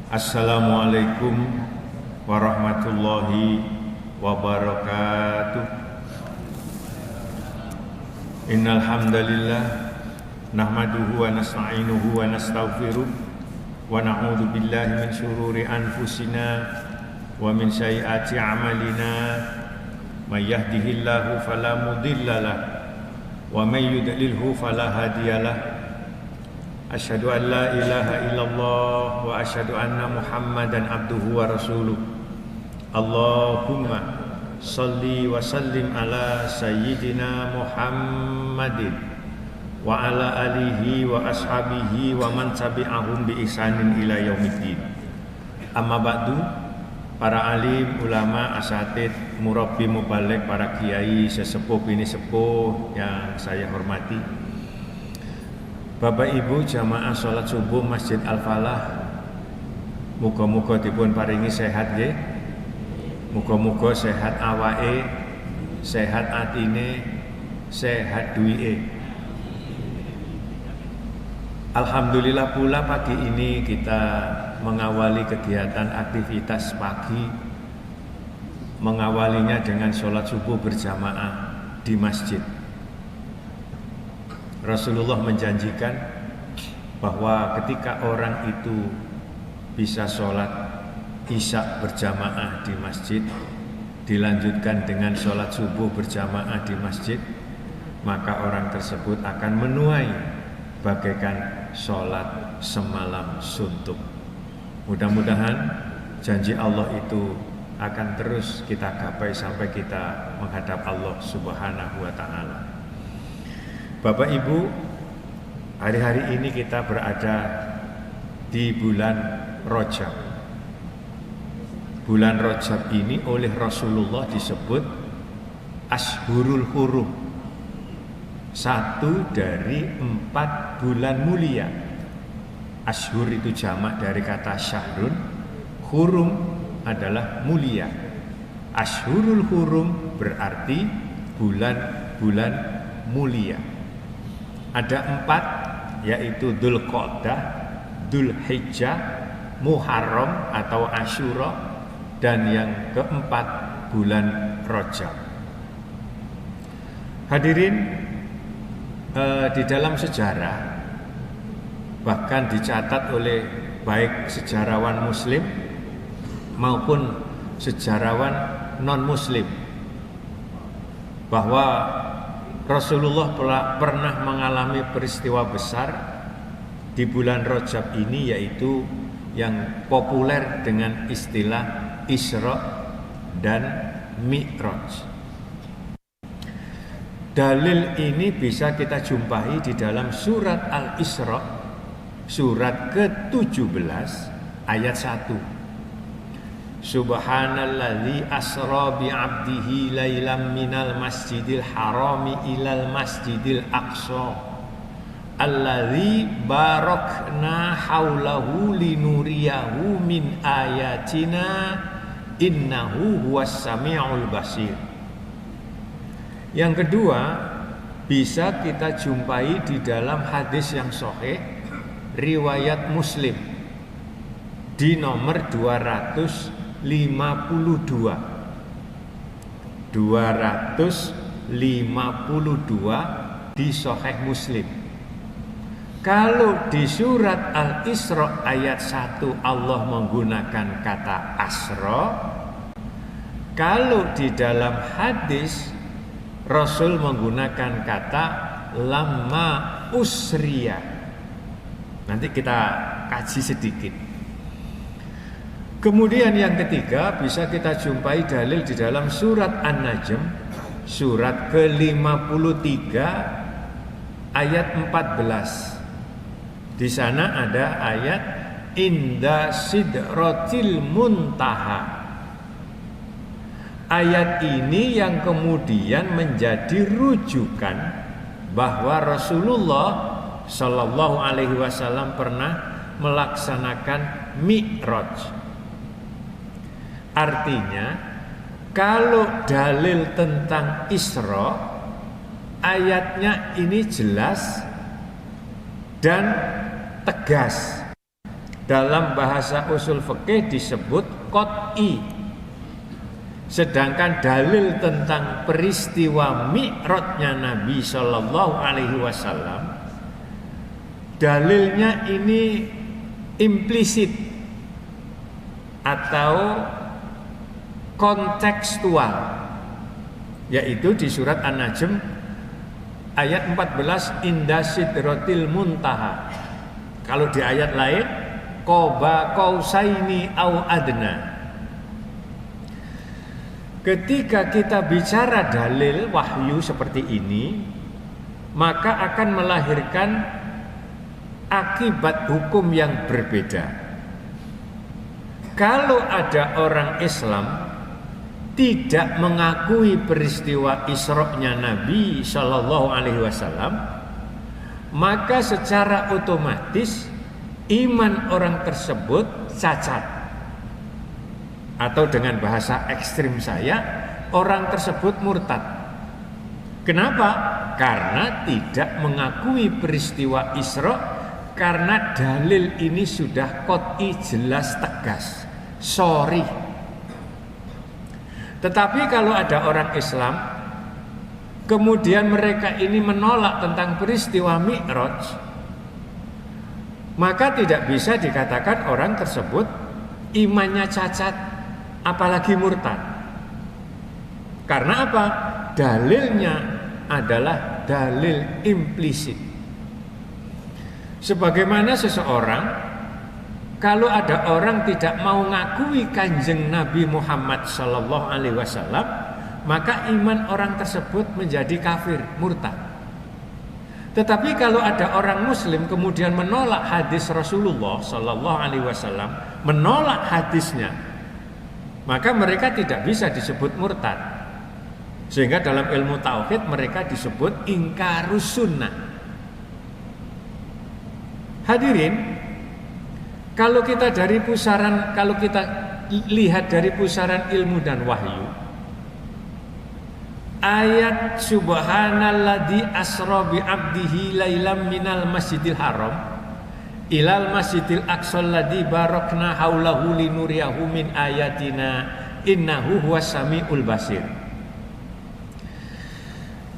Assalamualaikum warahmatullahi wabarakatuh. Innal hamdalillah nahmaduhu wa nasta'inuhu wa nastaghfiruh wa na'udzu billahi min syururi anfusina wa min sayyiati a'malina. May yahdihillahu fala mudhillalah wa may yudlilhu fala hadiyalah. Asyhadu an la ilaha illallah wa asyhadu anna Muhammadan abduhu wa rasuluh. Allahumma salli wa sallim ala sayyidina Muhammadin wa ala alihi wa ashabihi wa man tabi'ahum bi ihsanin ila yaumiddin. Amma ba'du, para alim, ulama, asatid, murabbi, mubaligh, para kiai, sesepuh, bini sepuh yang saya hormati, Bapak Ibu jamaah sholat subuh Masjid Al-Falah, muga-muga dipun paringi sehat nggih. Muga-muga sehat awake, sehat atine, sehat duwike. Alhamdulillah pula pagi ini kita mengawali kegiatan aktivitas pagi, mengawalinya dengan sholat subuh berjamaah di masjid. Rasulullah menjanjikan bahwa ketika orang itu bisa sholat isya berjamaah di masjid, dilanjutkan dengan sholat subuh berjamaah di masjid, maka orang tersebut akan menuai bagaikan sholat semalam suntuk. Mudah-mudahan janji Allah itu akan terus kita gapai sampai kita menghadap Allah Subhanahu wa ta'ala. Bapak Ibu, hari-hari ini kita berada di bulan Rajab. Bulan Rajab ini oleh Rasulullah disebut Ashhurul Hurum, satu dari 4 bulan mulia. Ashhur itu jamak dari kata syahrun, hurum adalah mulia. Ashhurul Hurum berarti bulan-bulan mulia. Ada 4, yaitu Dzulqa'dah, Dzulhijjah, Muharram atau Asyura, dan yang keempat bulan Rajab. Hadirin, di dalam sejarah bahkan dicatat oleh baik sejarawan muslim maupun sejarawan non-muslim bahwa Rasulullah pernah mengalami peristiwa besar di bulan Rajab ini, yaitu yang populer dengan istilah Isra dan Mi'raj. Dalil ini bisa kita jumpai di dalam surat Al-Isra, surat ke-17 ayat 1. Subhanalladzi asra bi 'abdihi lailam minal masjidil harami ilal masjidil aqsa alladzi barakna haulahu linuriyahu min ayatina innahu huwas samiul basir. Yang kedua, bisa kita jumpai di dalam hadis yang sahih riwayat Muslim di nomor 252 di Sahih Muslim. Kalau di surat Al-Isra ayat 1 Allah menggunakan kata asra, kalau di dalam hadis Rasul menggunakan kata lamma usriya. Nanti kita kaji sedikit. Kemudian yang ketiga, bisa kita jumpai dalil di dalam surat An-Najm, surat ke-53 ayat 14. Di sana ada ayat inda sidratil muntaha. Ayat ini yang kemudian menjadi rujukan bahwa Rasulullah Shallallahu Alaihi Wasallam pernah melaksanakan Mi'raj. Artinya, kalau dalil tentang Isra, ayatnya ini jelas dan tegas. dalam bahasa usul fikih disebut qot'i. Sedangkan dalil tentang peristiwa Mi'rajnya Nabi Shallallahu Alaihi Wasallam, dalilnya ini implisit atau kontekstual, yaitu di surat An-Najm ayat 14, inda sidratil muntaha. Kalau di ayat lain qaba qausaini au adna. Ketika kita bicara dalil wahyu seperti ini, maka akan melahirkan akibat hukum yang berbeda. Kalau ada orang Islam tidak mengakui peristiwa Isra-nya Nabi Shallallahu Alaihi Wasallam, maka secara otomatis iman orang tersebut cacat. Atau dengan bahasa ekstrim saya, orang tersebut murtad. Kenapa? Karena tidak mengakui peristiwa Isra, karena dalil ini sudah qot'i, jelas, tegas, sorry. Tetapi kalau ada orang Islam kemudian mereka ini menolak tentang peristiwa Mi'raj, maka tidak bisa dikatakan orang tersebut imannya cacat, apalagi murtad. Karena apa? Dalilnya adalah dalil implisit. Sebagaimana seseorang, kalau ada orang tidak mau ngakui kanjeng Nabi Muhammad Sallallahu Alaihi Wasallam, maka iman orang tersebut menjadi kafir, murtad. Tetapi kalau ada orang Muslim kemudian menolak hadis Rasulullah Sallallahu Alaihi Wasallam, menolak hadisnya, maka mereka tidak bisa disebut murtad. Sehingga dalam ilmu tauhid mereka disebut ingkarus sunnah. Hadirin, kalau kita lihat dari pusaran ilmu dan wahyu, ayat subhanalladzi asra bi 'abdihi lailam minal masjidil haram ilal masjidil aqsal ladzi barakna haulahu linuriyahu min ayatina innahu huwas samiul basir.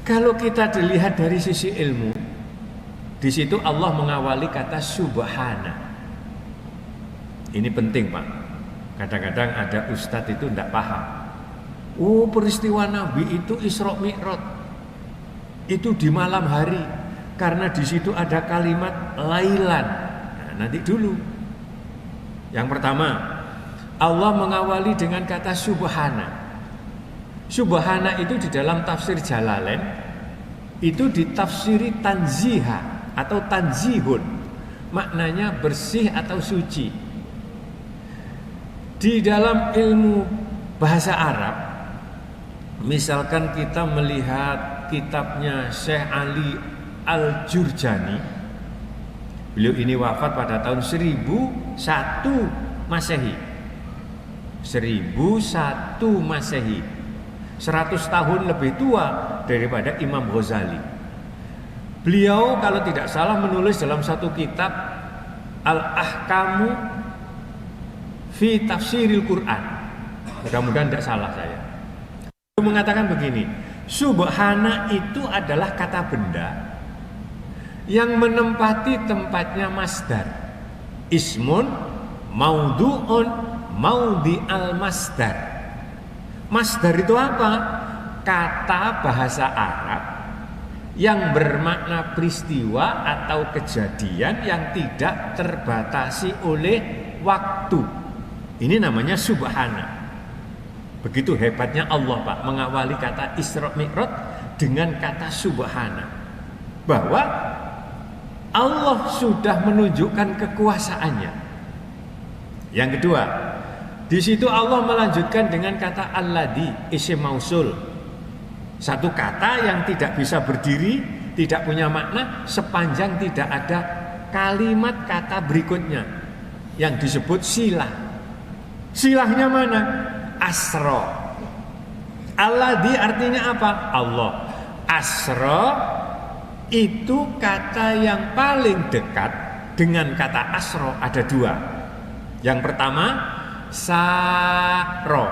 Kalau kita dilihat dari sisi ilmu, di situ Allah mengawali kata subhana. Ini penting, Pak. Kadang-kadang ada ustadz itu tidak paham. Oh, peristiwa Nabi itu Isra Mi'raj. Itu di malam hari, karena di situ ada kalimat lailan. Nah, nanti dulu. Yang pertama, Allah mengawali dengan kata subhana. Subhana itu di dalam tafsir Jalalain itu ditafsiri tanziha atau tanzihun. Maknanya bersih atau suci. Di dalam ilmu bahasa Arab, misalkan kita melihat kitabnya Syekh Ali Al-Jurjani, beliau ini wafat pada tahun 1001 Masehi. 1001 Masehi. 100 tahun lebih tua daripada Imam Ghazali. Beliau kalau tidak salah menulis dalam satu kitab Al-Ahkamu fi Tafsiril Quran. Mudah-mudahan tidak salah saya. Beliau mengatakan begini, subhana itu adalah kata benda yang menempati tempatnya masdar. Ismun maudu'un maudi al-masdar. Masdar itu apa? Kata bahasa Arab yang bermakna peristiwa atau kejadian yang tidak terbatasi oleh waktu. Ini namanya subhana. Begitu hebatnya Allah, Pak, mengawali kata Isra Mi'raj dengan kata subhana. Bahwa Allah sudah menunjukkan kekuasaannya. Yang kedua, di situ Allah melanjutkan dengan kata alladzi, isim mausul. Satu kata yang tidak bisa berdiri, tidak punya makna sepanjang tidak ada kalimat kata berikutnya yang disebut silah. Silahnya mana? Asra. Alladzi artinya apa? Allah. Asra itu kata yang paling dekat dengan kata asra ada dua. Yang pertama saro.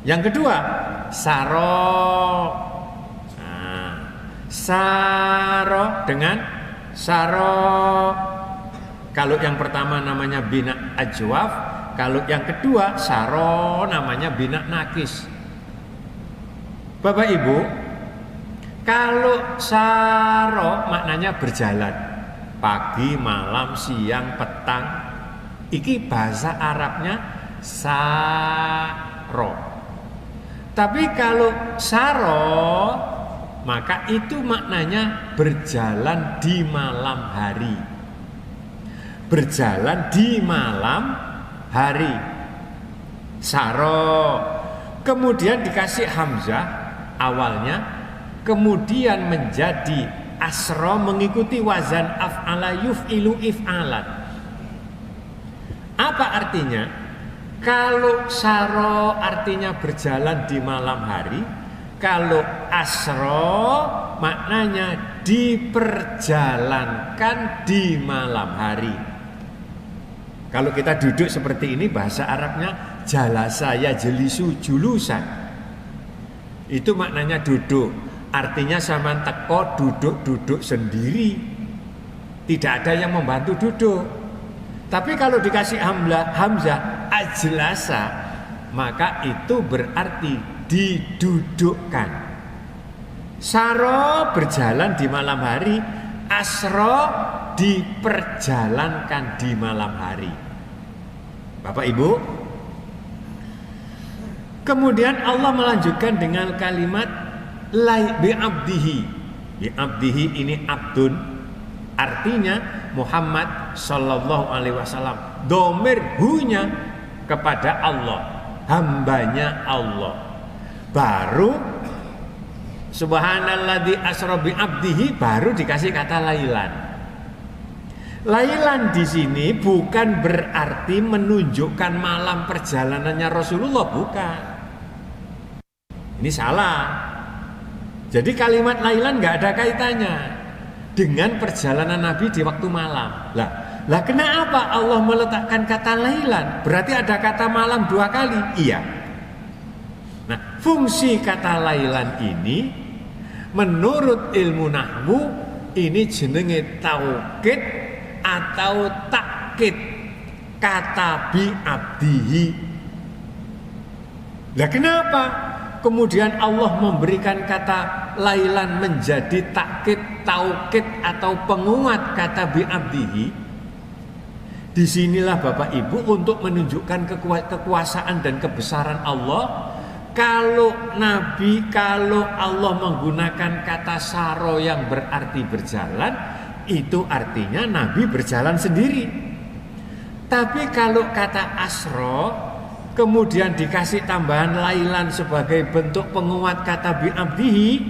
Yang kedua saro. Nah, saro dengan saro. Kalau yang pertama namanya bina ajwaf, kalau yang kedua saro namanya bina nakis. Bapak Ibu, kalau saro maknanya berjalan, pagi, malam, siang, petang. Iki bahasa Arabnya saro. Tapi kalau saro, maka itu maknanya berjalan di malam hari. Berjalan di malam hari. Saro. Kemudian dikasih hamzah awalnya, kemudian menjadi asro mengikuti wazan af'ala yuf'ilu if'alan. Apa artinya? Kalau saro artinya berjalan di malam hari, kalau asro maknanya diperjalankan di malam hari. Kalau kita duduk seperti ini, bahasa Arabnya jalasa ya jelisu julusan. Itu maknanya duduk. Artinya sama teko duduk sendiri. Tidak ada yang membantu duduk. Tapi kalau dikasih hamzah ajlasa, maka itu berarti didudukkan. Saro berjalan di malam hari, asro diperjalankan di malam hari. Bapak Ibu, kemudian Allah melanjutkan dengan kalimat bi abdihi. Bi abdihi ini abdun, artinya Muhammad sallallahu alaihi wasallam. Domir hunya kepada Allah, hambanya Allah. Baru subhanalladzi asra bi abdihi, baru dikasih kata lailan. Lailan di sini bukan berarti menunjukkan malam perjalanannya Rasulullah, bukan. Ini salah. Jadi kalimat lailan nggak ada kaitannya dengan perjalanan Nabi di waktu malam. Lah kenapa Allah meletakkan kata lailan? Berarti ada kata malam 2 kali. Iya. Nah, fungsi kata lailan ini menurut ilmu nahwu ini jenenge taukid atau takkid kata bi abdihi. Lah kenapa kemudian Allah memberikan kata lailan menjadi takkid, taukid atau penguat kata bi abdihi? Disinilah Bapak Ibu untuk menunjukkan kekuasaan dan kebesaran Allah. Kalau Allah menggunakan kata saro yang berarti berjalan, itu artinya Nabi berjalan sendiri. Tapi kalau kata asro kemudian dikasih tambahan lailan sebagai bentuk penguat kata bi abdihi,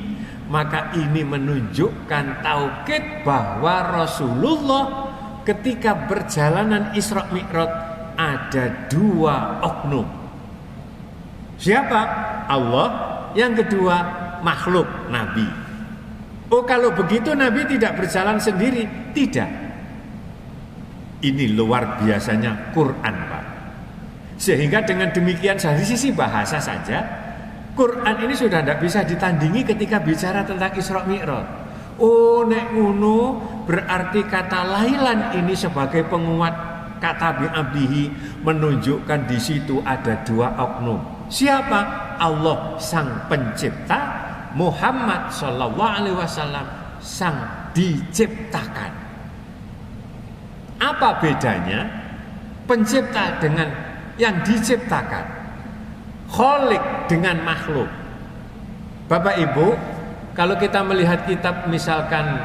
maka ini menunjukkan taukid bahwa Rasulullah ketika perjalanan Isra Mi'raj ada 2 oknum. Siapa? Allah. Yang kedua makhluk, Nabi. Oh, kalau begitu Nabi tidak berjalan sendiri? Tidak. Ini luar biasanya Quran, Pak. Sehingga dengan demikian dari sisi bahasa saja, Quran ini sudah tidak bisa ditandingi ketika bicara tentang Isra Mi'raj. Oh, nek ngono berarti kata lailan ini sebagai penguat kata bi abdihi menunjukkan di situ ada 2 oknum. Siapa? Allah sang pencipta, Muhammad sallallahu alaihi wasallam sang diciptakan. Apa bedanya pencipta dengan yang diciptakan? Khalik dengan makhluk. Bapak Ibu, kalau kita melihat kitab misalkan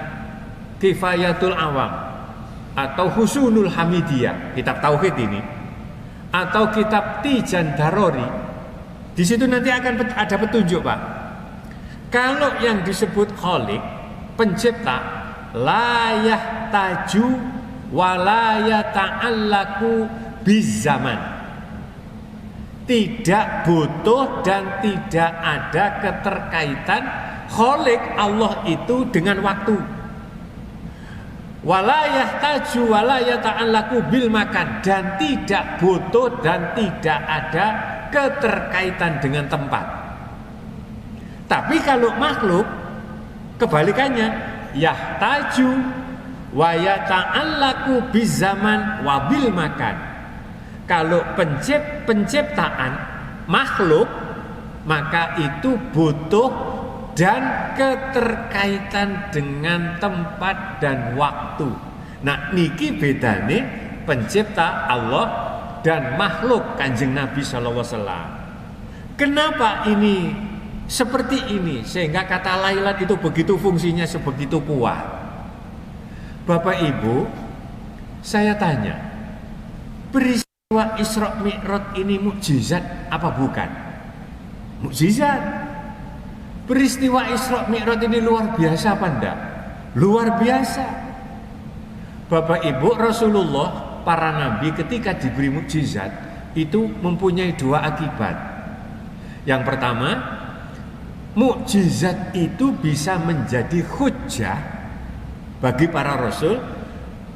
Kifayatul Awam atau Husnul Hamidiyah, kitab tauhid ini, atau kitab Tijan Darori, di situ nanti akan ada petunjuk, Pak. Kalau yang disebut khalik, pencipta, la yahtaju wa la yata'allaku bizaman. Tidak butuh dan tidak ada keterkaitan khalik Allah itu dengan waktu. wala yahtaju wala yata'allaqu bil makan, dan tidak butuh dan tidak ada keterkaitan dengan tempat. Tapi kalau makhluk kebalikannya, yahtaju wa yata'allaqu biz zaman wa bil makan. Kalau penciptaan makhluk, maka itu butuh dan keterkaitan dengan tempat dan waktu. Nah, niki bedane pencipta Allah dan makhluk Kanjeng Nabi sallallahu alaihi wasallam. Kenapa ini seperti ini sehingga kata lailat itu begitu fungsinya sebegitu kuat? Bapak Ibu, saya tanya, peristiwa Isra Mi'raj ini mukjizat apa bukan? Mukjizat. Peristiwa Isra Mi'raj ini luar biasa apa enggak? Luar biasa. Bapak Ibu, Rasulullah, para nabi ketika diberi mukjizat itu mempunyai dua akibat. Yang pertama, mukjizat itu bisa menjadi hujjah bagi para rasul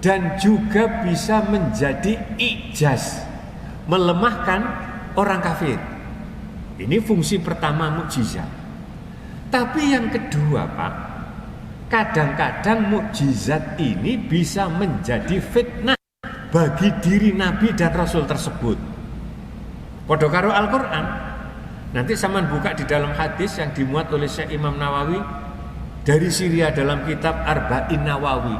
dan juga bisa menjadi ijaz, melemahkan orang kafir. Ini fungsi pertama mukjizat. Tapi yang kedua, Pak, kadang-kadang mukjizat ini bisa menjadi fitnah bagi diri Nabi dan Rasul tersebut. Padha karo Al-Quran. Nanti sampean buka di dalam hadis yang dimuat oleh Syekh Imam Nawawi dari Syria dalam kitab Arba'in Nawawi.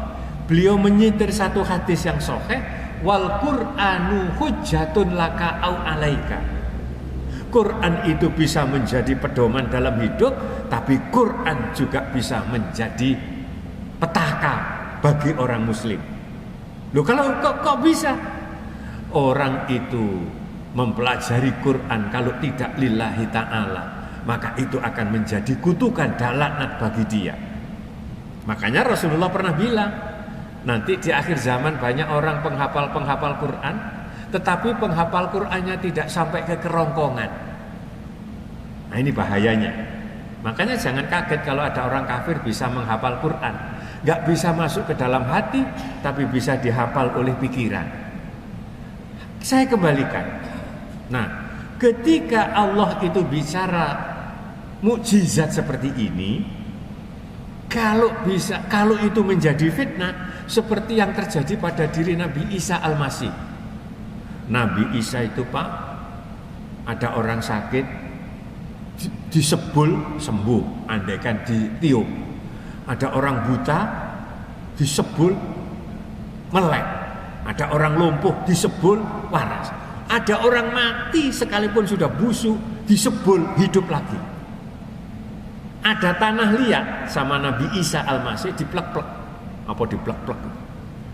Beliau menyitir satu hadis yang sahih, wal Qur'anu hujjatun laka au alaika. Quran itu bisa menjadi pedoman dalam hidup, tapi Quran juga bisa menjadi petaka bagi orang muslim. Loh, kalau kok bisa? Orang itu mempelajari Quran kalau tidak lillahi ta'ala, maka itu akan menjadi kutukan dan laknat bagi dia. Makanya Rasulullah pernah bilang, nanti di akhir zaman banyak orang penghafal Quran, tetapi penghafal Qurannya tidak sampai ke kerongkongan. Nah, ini bahayanya. Makanya jangan kaget kalau ada orang kafir bisa menghafal Quran. Gak bisa masuk ke dalam hati, tapi bisa dihafal oleh pikiran. Saya kembalikan. Nah, ketika Allah itu bicara mukjizat seperti ini, kalau itu menjadi fitnah seperti yang terjadi pada diri Nabi Isa Al-Masih. Nabi Isa itu, Pak, ada orang sakit disebul sembuh, andaikan ditiup. Ada orang buta disebul melek. Ada orang lumpuh disebul waras. Ada orang mati sekalipun sudah busuk disebul hidup lagi. Ada tanah liat sama Nabi Isa Al-Masih diplek-plek. Apa diplek-plek?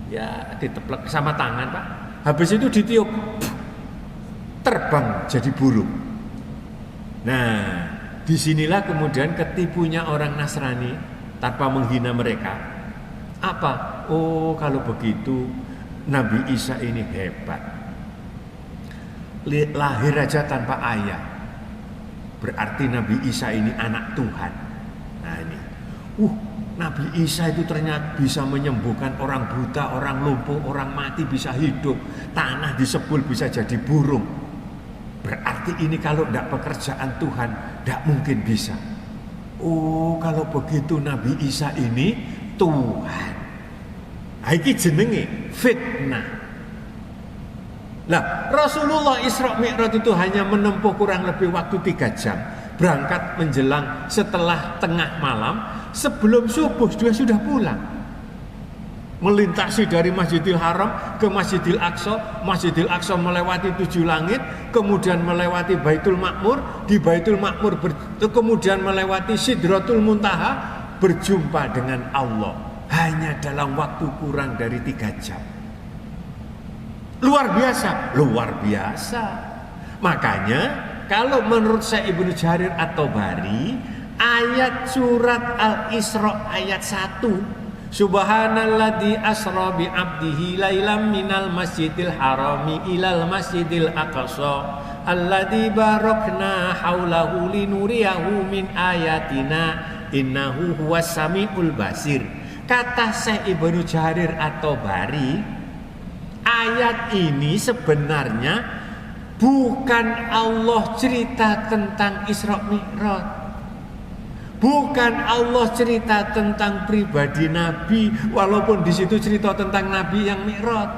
Ya, diteplek sama tangan, Pak. Habis itu ditiup, terbang jadi burung. Nah, disinilah kemudian ketipunya orang Nasrani tanpa menghina mereka. Apa? Oh, kalau begitu Nabi Isa ini hebat. Lahir aja tanpa ayah, berarti Nabi Isa ini anak Tuhan. Nah ini, Nabi Isa itu ternyata bisa menyembuhkan orang buta, orang lumpuh, orang mati bisa hidup, tanah disebul bisa jadi burung. Berarti ini kalau tidak pekerjaan Tuhan, tidak mungkin bisa. Oh, kalau begitu Nabi Isa ini Tuhan. Iki jenenge fitnah. Nah, Rasulullah Isra Mi'raj itu hanya menempuh kurang lebih waktu 3 jam. Berangkat menjelang setelah tengah malam, sebelum subuh dia sudah pulang. Melintasi dari Masjidil Haram ke Masjidil Aqsa, Masjidil Aqsa melewati 7 langit, kemudian melewati Baitul Ma'mur, di Baitul Ma'mur kemudian melewati Sidratul Muntaha, berjumpa dengan Allah hanya dalam waktu kurang dari 3 jam. Luar biasa, luar biasa. Makanya kalau menurut saya Ibnu Jarir At-Tabari, ayat surat Al-Isra ayat 1, Subhanalladzi asra bi 'abdihi lailam minal masjidil harami ilal masjidil aqsa alladzi barakna haulahu linuriyahu min ayatina innahu huwas samiul basir. Kata Syekh Ibnu Jarir At-Tabari, ayat ini sebenarnya bukan Allah cerita tentang Isra Mi'raj. Bukan Allah cerita tentang pribadi Nabi, walaupun di situ cerita tentang Nabi yang Mi'raj.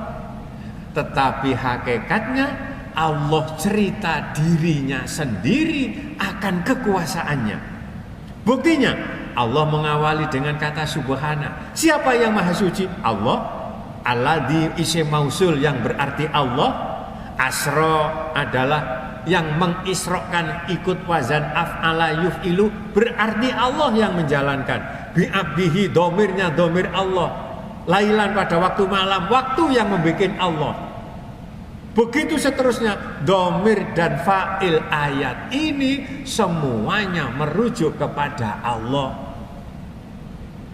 Tetapi hakikatnya Allah cerita dirinya sendiri akan kekuasaannya. Buktinya Allah mengawali dengan kata subhana. Siapa yang maha suci? Allah. Alladzi isim mausul yang berarti Allah. Asra adalah yang mengisrokan, ikut wazan af'ala yuf'ilu, berarti Allah yang menjalankan. Bi'abdihi, domirnya domir Allah. Lailan pada waktu malam, waktu yang membuat Allah. Begitu seterusnya, domir dan fa'il ayat ini semuanya merujuk kepada Allah.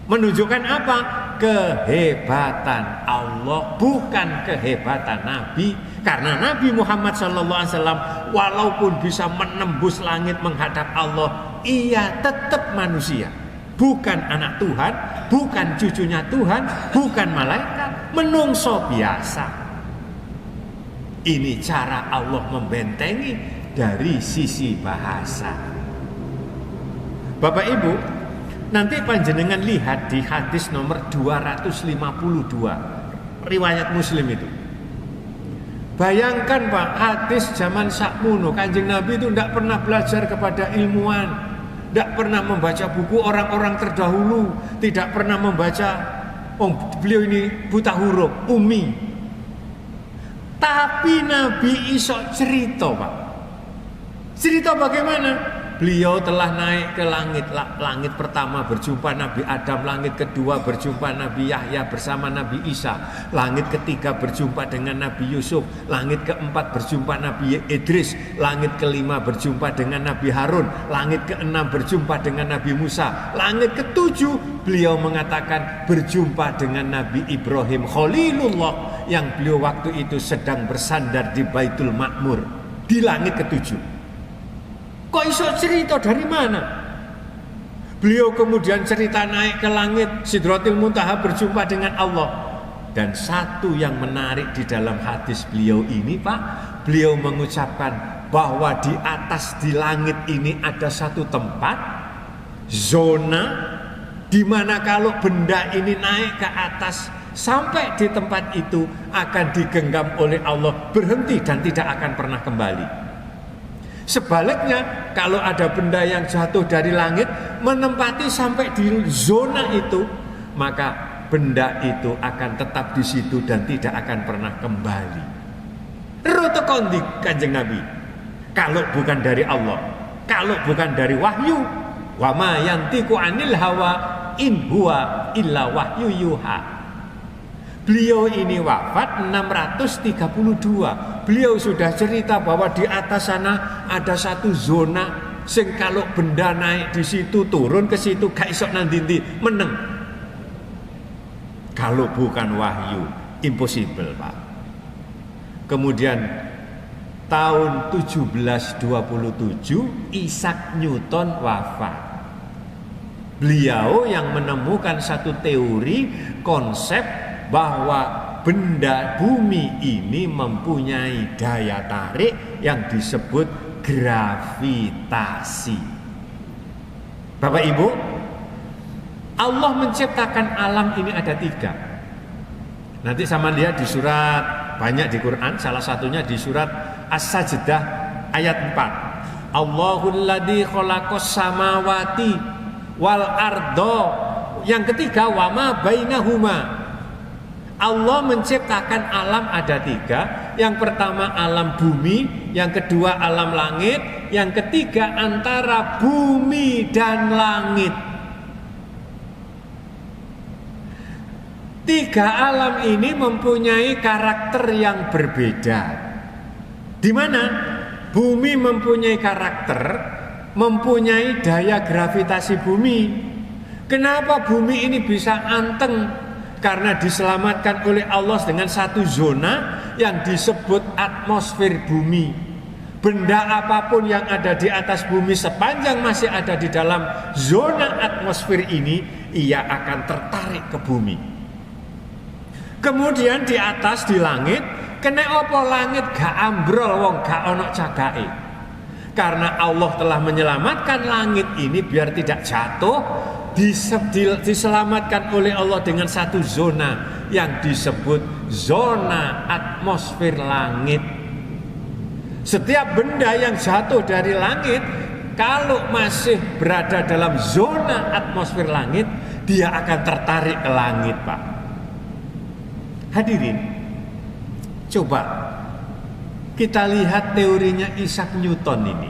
Menunjukkan apa? Kehebatan Allah, bukan kehebatan Nabi. Karena Nabi Muhammad SAW walaupun bisa menembus langit menghadap Allah, ia tetap manusia. Bukan anak Tuhan, bukan cucunya Tuhan, bukan malaikat, menungso biasa. Ini cara Allah membentengi dari sisi bahasa. Bapak Ibu, nanti panjenengan lihat di hadis nomor 252 riwayat Muslim itu. Bayangkan Pak, hadis zaman sakmono, Kanjeng Nabi itu tidak pernah belajar kepada ilmuwan, tidak pernah membaca buku orang-orang terdahulu, tidak pernah membaca, beliau ini buta huruf, umi. Tapi Nabi iso cerita Pak. Cerita bagaimana? Beliau telah naik ke langit. Langit pertama berjumpa Nabi Adam, langit kedua berjumpa Nabi Yahya bersama Nabi Isa, langit ketiga berjumpa dengan Nabi Yusuf, langit keempat berjumpa Nabi Idris, langit kelima berjumpa dengan Nabi Harun, langit keenam berjumpa dengan Nabi Musa, langit ketujuh beliau mengatakan berjumpa dengan Nabi Ibrahim Khalilullah yang beliau waktu itu sedang bersandar di Baitul Ma'mur di langit ketujuh. Kok iso cerita dari mana? Beliau kemudian cerita naik ke langit Sidratil Muntaha berjumpa dengan Allah. Dan satu yang menarik di dalam hadis beliau ini Pak, beliau mengucapkan bahwa di atas di langit ini ada satu tempat, zona, di mana kalau benda ini naik ke atas sampai di tempat itu akan digenggam oleh Allah, berhenti dan tidak akan pernah kembali. Sebaliknya, kalau ada benda yang jatuh dari langit menempati sampai di zona itu, maka benda itu akan tetap di situ dan tidak akan pernah kembali. Rute kondi Kanjeng Nabi. Kalau bukan dari Allah, kalau bukan dari wahyu, wa ma yantiqu anil hawa in huwa illa wahyu yuha. Beliau ini wafat 632. Beliau sudah cerita bahwa di atas sana ada satu zona sing kalau benda naik di situ turun ke situ gak iso nandinti meneng. Kalau bukan wahyu, impossible Pak. Kemudian tahun 1727 Isaac Newton wafat. Beliau yang menemukan satu teori konsep bahwa benda bumi ini mempunyai daya tarik yang disebut gravitasi. Bapak Ibu, Allah menciptakan alam ini ada 3. Nanti sama lihat di surat, banyak di Quran, salah satunya di surat As-Sajdah ayat 4. Allahul ladzi khalaqas samawati wal ardo. Yang ketiga wa ma bainahuma. Allah menciptakan alam ada 3. Yang pertama alam bumi, yang kedua alam langit, yang ketiga antara bumi dan langit. 3 alam ini mempunyai karakter yang berbeda. Di mana bumi mempunyai karakter, mempunyai daya gravitasi bumi. Kenapa bumi ini bisa anteng? Karena diselamatkan oleh Allah dengan satu zona yang disebut atmosfer bumi. benda apapun yang ada di atas bumi sepanjang masih ada di dalam zona atmosfer ini, ia akan tertarik ke bumi. Kemudian di atas di langit, kena apa langit gak ambrol wong gak ono cagake. Karena Allah telah menyelamatkan langit ini biar tidak jatuh, diselamatkan oleh Allah dengan satu zona yang disebut zona atmosfer langit. Setiap benda yang jatuh dari langit, kalau masih berada dalam zona atmosfer langit, dia akan tertarik ke langit, Pak. Hadirin, coba kita lihat teorinya Isaac Newton ini.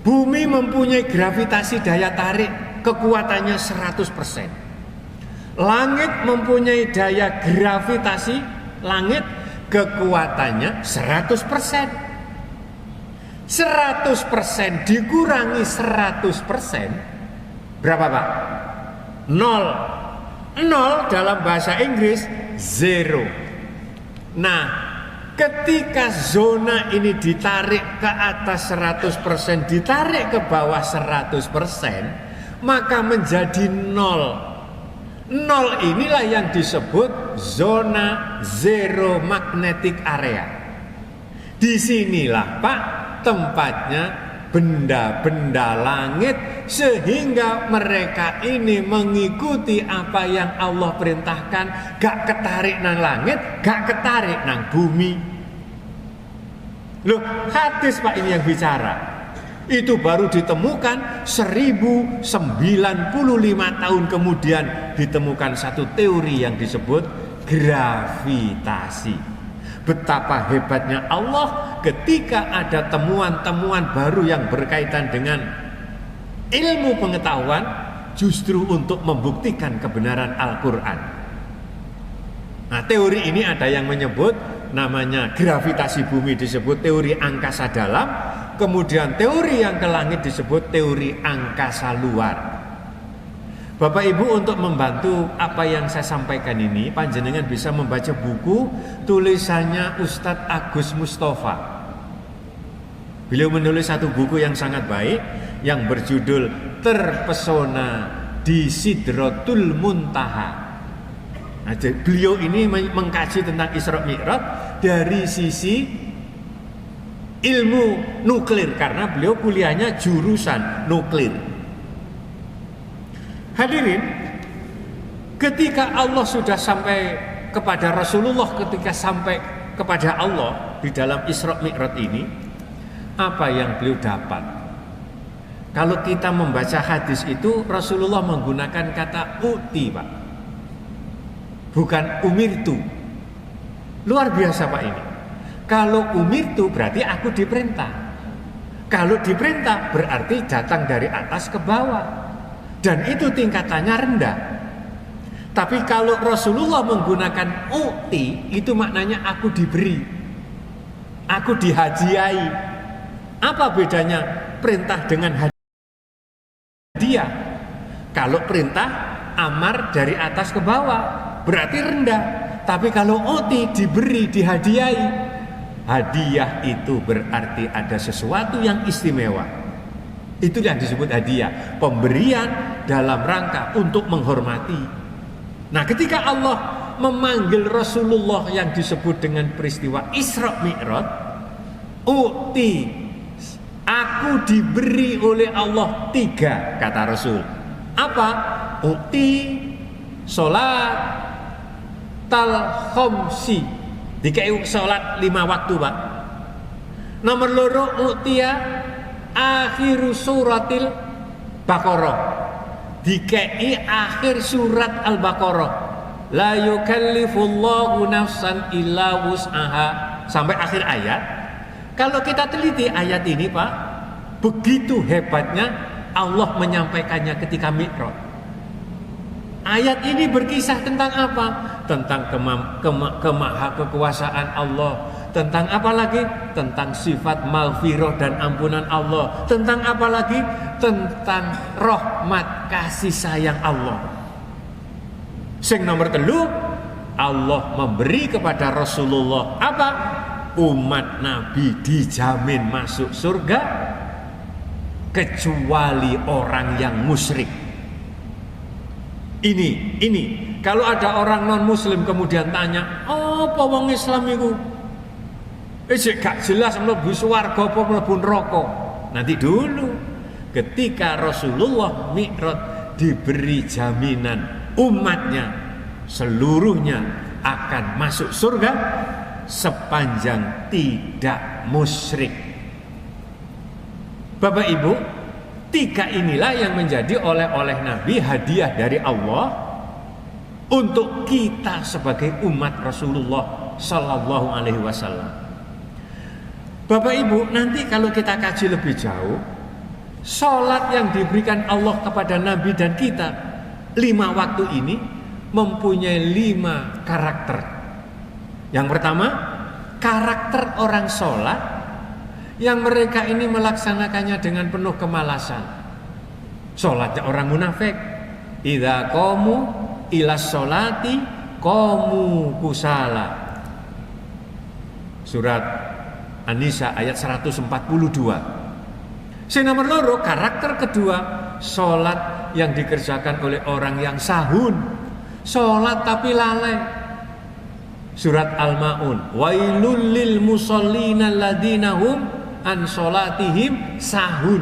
Bumi mempunyai gravitasi daya tarik kekuatannya 100%. Langit mempunyai daya gravitasi langit kekuatannya 100%. 100% dikurangi 100%, berapa Pak? 0. 0 dalam bahasa Inggris zero. Nah, ketika zona ini ditarik ke atas 100%, ditarik ke bawah 100%, maka menjadi 0. 0 inilah yang disebut zona zero magnetic area. Disinilah Pak tempatnya benda-benda langit, sehingga mereka ini mengikuti apa yang Allah perintahkan, gak ketarik nang langit, gak ketarik nang bumi. Loh, hadis Pak ini yang bicara. Itu baru ditemukan 1095 tahun kemudian ditemukan satu teori yang disebut gravitasi. Betapa hebatnya Allah ketika ada temuan-temuan baru yang berkaitan dengan ilmu pengetahuan, justru untuk membuktikan kebenaran Al-Quran. Nah, teori ini ada yang menyebut namanya gravitasi bumi disebut teori angkasa dalam, kemudian teori yang ke langit disebut teori angkasa luar. Bapak Ibu, untuk membantu apa yang saya sampaikan ini, panjenengan bisa membaca buku tulisannya Ustadz Agus Mustafa. Beliau menulis satu buku yang sangat baik yang berjudul Terpesona di Sidratul Muntaha. Nah, beliau ini mengkaji tentang Isra Mi'raj dari sisi ilmu nuklir, karena beliau kuliahnya jurusan nuklir. Hadirin, ketika Allah sudah sampai kepada Rasulullah, ketika sampai kepada Allah di dalam Isra Mi'raj ini, apa yang beliau dapat? Kalau kita membaca hadis itu, Rasulullah menggunakan kata uti, Pak, bukan umirtu. Luar biasa Pak ini. Kalau umirtu berarti aku diperintah. Kalau diperintah berarti datang dari atas ke bawah. Dan itu tingkatannya rendah. Tapi kalau Rasulullah menggunakan uti, itu maknanya aku diberi, aku dihadiahi. Apa bedanya perintah dengan hadiah? Kalau perintah amar dari atas ke bawah, berarti rendah. Tapi kalau uti, diberi, dihadiahi, hadiah itu berarti ada sesuatu yang istimewa. Itu yang disebut hadiah, pemberian dalam rangka untuk menghormati. Nah, ketika Allah memanggil Rasulullah yang disebut dengan peristiwa Isra Mi'raj, uti, aku diberi oleh Allah 3, kata Rasul. Apa? Uti sholat tal-khomsi, dikai sholat 5 waktu Pak. Nomor 2, utia akhir suratil Baqarah, dikei akhir surat Al-Baqarah, la yukallifullahu nafsan illa wus'aha, sampai akhir ayat. Kalau kita teliti ayat ini Pak, begitu hebatnya Allah menyampaikannya ketika Mi'raj. Ayat ini berkisah tentang apa? Tentang kemaha-kekuasaan Allah. Tentang apa lagi? Tentang sifat maghfirah dan ampunan Allah. Tentang apa lagi? Tentang rahmat kasih sayang Allah. Sing nomor 3, Allah memberi kepada Rasulullah apa? umat Nabi dijamin masuk surga kecuali orang yang musyrik. Ini kalau ada orang non muslim kemudian tanya, apa wong Islam itu? Gak jelas mlebu swarga apa mlebu neraka. Nanti dulu ketika Rasulullah Mi'raj diberi jaminan umatnya seluruhnya akan masuk surga sepanjang tidak musyrik. Bapak Ibu, 3 inilah yang menjadi oleh-oleh Nabi, hadiah dari Allah untuk kita sebagai umat Rasulullah Sallallahu Alaihi Wasallam. Bapak Ibu, nanti kalau kita kaji lebih jauh, sholat yang diberikan Allah kepada Nabi dan kita 5 waktu ini mempunyai 5 karakter. Yang pertama, karakter orang sholat yang mereka ini melaksanakannya dengan penuh kemalasan. Sholatnya orang munafik. Idza qamu ilas sholati qamu kusala. Surat An-Nisa ayat 142. Nomor 2, karakter kedua, sholat yang dikerjakan oleh orang yang sahun. Sholat tapi lalai. Surat Al-Ma'un, wailul lil musallina alladzina hum an sholatihim sahun.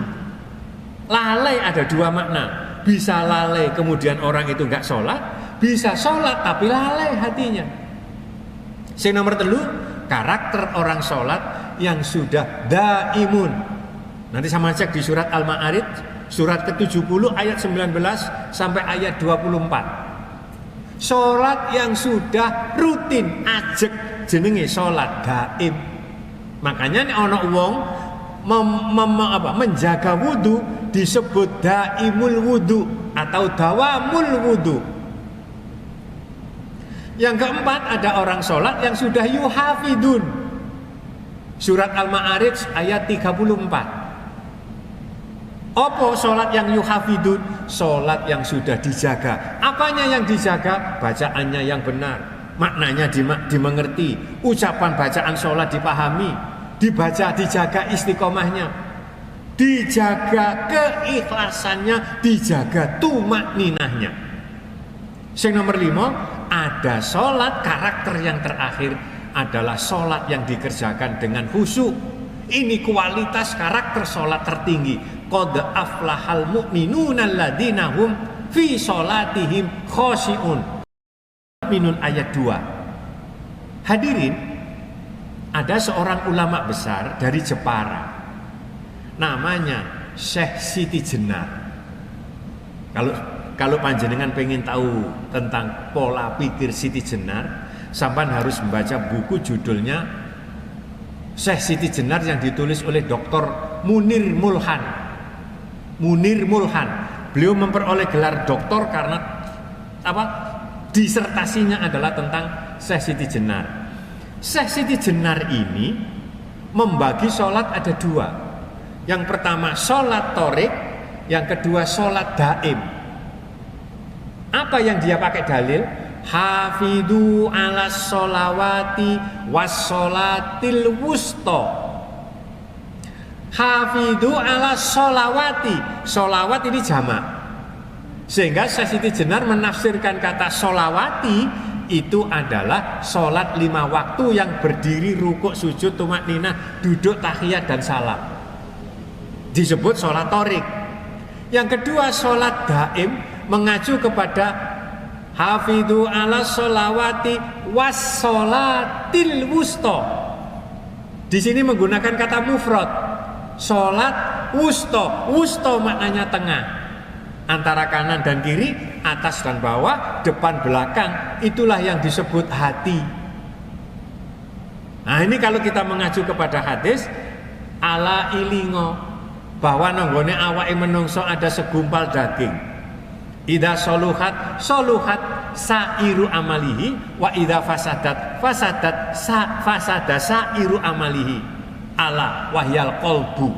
Lalai ada 2 makna. Bisa lalai kemudian orang itu gak sholat, bisa sholat tapi lalai hatinya. Nomor 3, karakter orang sholat yang sudah daimun. Nanti sama cek di surat Al-Ma'arij, surat ke-70 ayat 19 sampai ayat 24. Sholat yang sudah rutin, ajek, jenenge sholat daim. Makanya nek ana wong menjaga wudu disebut daimul wudu atau dawamul wudu. Yang keempat, ada orang sholat yang sudah yuhafidun. Surat Al-Ma'arij ayat 34. Apa sholat yang yuhafidun? Sholat yang sudah dijaga. Apanya yang dijaga? Bacaannya yang benar, maknanya dimengerti, ucapan bacaan sholat dipahami, dibaca, dijaga istiqomahnya, dijaga keikhlasannya, dijaga tumakninahnya. Nomor 5, ada sholat karakter yang terakhir adalah sholat yang dikerjakan dengan khusyuk. Ini kualitas karakter sholat tertinggi. Qad aflahal mu'minuna alladzina hum fi sholatihim khoshi'un. Minun ayat 2. Hadirin, ada seorang ulama besar dari Jepara. Namanya Syekh Siti Jenar. Kalau panjenengan pengen tahu tentang pola pikir Siti Jenar, sampean harus membaca buku judulnya Syekh Siti Jenar yang ditulis oleh Dr. Munir Mulhan. Beliau memperoleh gelar doktor karena disertasinya adalah tentang Syekh Siti Jenar. Syekh Siti Jenar ini membagi sholat ada 2. Yang pertama sholat torik, yang kedua sholat daim. Apa yang dia pakai dalil? Hafidu ala sholawati was sholatil wusta. Hafidu ala sholawati. Sholawat ini jamak. Sehingga Syekh Siti Jenar menafsirkan kata sholawati itu adalah sholat 5 waktu yang berdiri, rukuk, sujud, tumakninah, duduk, tahiyat dan salam. Disebut sholat torik. Yang kedua sholat daim mengacu kepada hafidu ala sholawati was sholatil wusta. Di sini menggunakan kata mufrad. Sholat wusta. Wusta maknanya tengah, antara kanan dan kiri, atas dan bawah, depan belakang. Itulah yang disebut hati. Nah ini kalau kita mengacu kepada hadis ala ilingo, bahwa nonggone awake menungso ada segumpal daging. Idza soluhat sairu amalihi wa idza fasadat fasada sairu amalihi. Ala wahyal qalbu.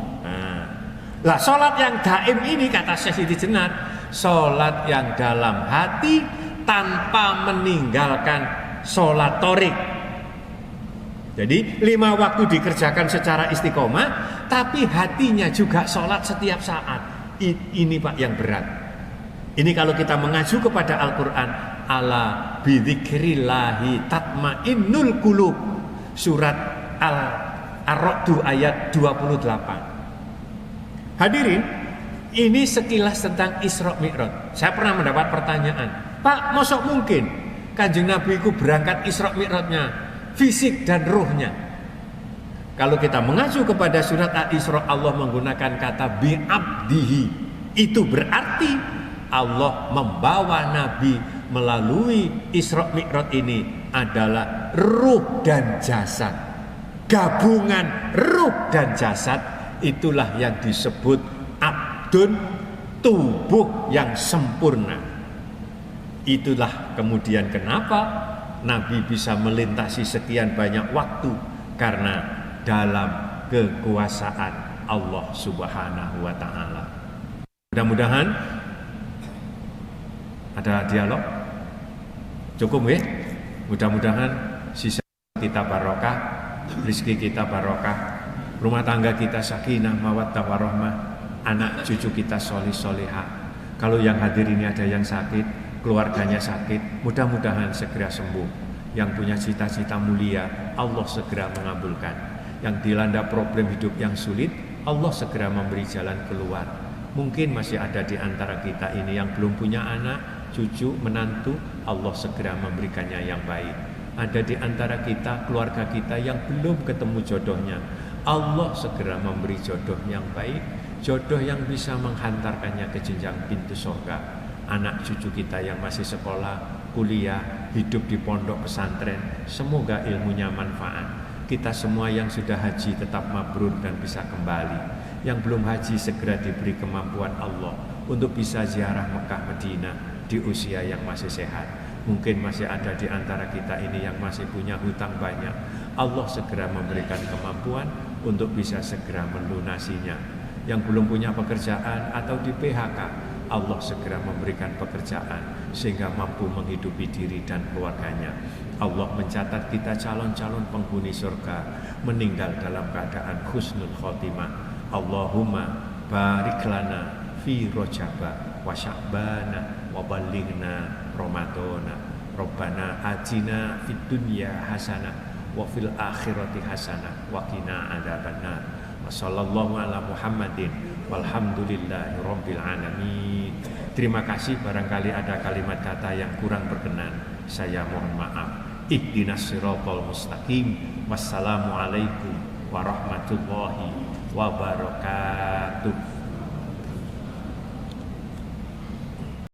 Lah sholat yang daim ini kata Syekh Siti Jenar, sholat yang dalam hati tanpa meninggalkan sholat torik. Jadi 5 waktu dikerjakan secara istiqomah, tapi hatinya juga sholat setiap saat. Ini Pak yang berat. Ini kalau kita mengacu kepada Al-Quran, ala bidzikrillahi tatmainnul qulub, surat Ar-Ra'd ayat 28. Hadirin, ini sekilas tentang Isra Mi'raj. Saya pernah mendapat pertanyaan, Pak, mosok mungkin Kanjeng Nabi itu berangkat Isra Mi'rajnya fisik dan ruhnya? Kalau kita mengacu kepada surat Al-Isra, Allah menggunakan kata bi'abdihi. Itu berarti Allah membawa Nabi melalui Isra Mi'raj ini adalah ruh dan jasad. Gabungan ruh dan jasad, itulah yang disebut abdun, tubuh yang sempurna. Itulah kemudian kenapa Nabi bisa melintasi sekian banyak waktu, karena dalam kekuasaan Allah Subhanahu wa ta'ala. Mudah-mudahan ada dialog. Cukup ya? Mudah-mudahan sisa kita barokah, rezeki kita barokah, rumah tangga kita sakinah, mawaddah warahmah, anak cucu kita solih-solihah. Kalau yang hadir ini ada yang sakit, keluarganya sakit, mudah-mudahan segera sembuh. Yang punya cita-cita mulia, Allah segera mengabulkan. Yang dilanda problem hidup yang sulit, Allah segera memberi jalan keluar. Mungkin masih ada di antara kita ini yang belum punya anak, cucu, menantu, Allah segera memberikannya yang baik. Ada di antara kita, keluarga kita yang belum ketemu jodohnya, Allah segera memberi jodoh yang baik, jodoh yang bisa menghantarkannya ke jenjang pintu surga. Anak cucu kita yang masih sekolah, kuliah, hidup di pondok pesantren, semoga ilmunya manfaat. Kita semua yang sudah haji tetap mabrur dan bisa kembali. Yang belum haji segera diberi kemampuan Allah untuk bisa ziarah Mekah Madinah di usia yang masih sehat. Mungkin masih ada di antara kita ini yang masih punya hutang banyak. Allah segera memberikan kemampuan untuk bisa segera melunasinya. Yang belum punya pekerjaan atau di PHK, Allah segera memberikan pekerjaan sehingga mampu menghidupi diri dan keluarganya. Allah mencatat kita calon-calon penghuni surga, meninggal dalam keadaan husnul khotimah. Allahumma barik lana fi rojaba wa sya'bana wa balighna ramadana. Rabbana atina fid dunya hasanah wa fil akhirati hasanah wa qina adzabannar. Wassallallahu ala Muhammadin walhamdulillahi rabbil alamin. Terima kasih, barangkali ada kalimat kata yang kurang berkenan, saya mohon maaf. Ihdinas siratal mustaqim. Wassalamualaikum warahmatullahi wabarakatuh.